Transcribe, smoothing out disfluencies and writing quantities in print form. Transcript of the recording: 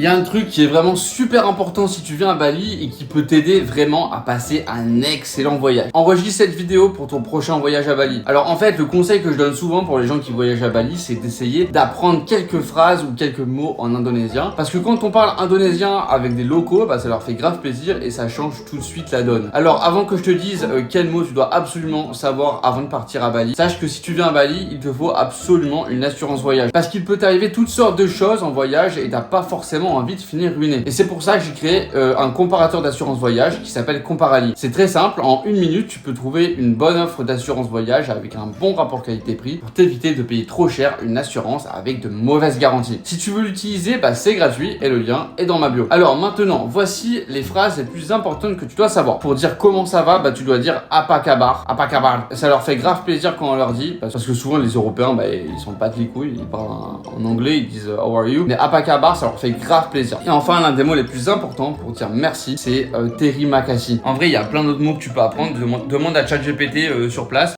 Il y a un truc qui est vraiment super important si tu viens à Bali et qui peut t'aider vraiment à passer un excellent voyage. Enregistre cette vidéo pour ton prochain voyage à Bali. Alors en fait, le conseil que je donne souvent pour les gens qui voyagent à Bali, c'est d'essayer d'apprendre quelques phrases ou quelques mots en indonésien. Parce que quand on parle indonésien avec des locaux, bah, ça leur fait grave plaisir et ça change tout de suite la donne. Alors avant que je te dise quels mots tu dois absolument savoir avant de partir à Bali, sache que si tu viens à Bali, il te faut absolument une assurance voyage. Parce qu'il peut t'arriver toutes sortes de choses en voyage et t'as pas forcément envie de finir ruiné. Et c'est pour ça que j'ai créé un comparateur d'assurance voyage qui s'appelle Comparali. C'est très simple, en une minute, tu peux trouver une bonne offre d'assurance voyage avec un bon rapport qualité-prix pour t'éviter de payer trop cher une assurance avec de mauvaises garanties. Si tu veux l'utiliser, bah, c'est gratuit et le lien est dans ma bio. Alors maintenant, voici les phrases les plus importantes que tu dois savoir. Pour dire comment ça va, bah, tu dois dire apa kabar, apa kabar. Ça leur fait grave plaisir quand on leur dit, parce que souvent les Européens, bah, ils sont pas de les couilles, ils parlent en anglais, ils disent how are you. Mais apa kabar, ça leur fait grave plaisir. Et enfin, l'un des mots les plus importants pour dire merci, c'est terima kasih. En vrai, il y a plein d'autres mots que tu peux apprendre. Demande à ChatGPT sur place.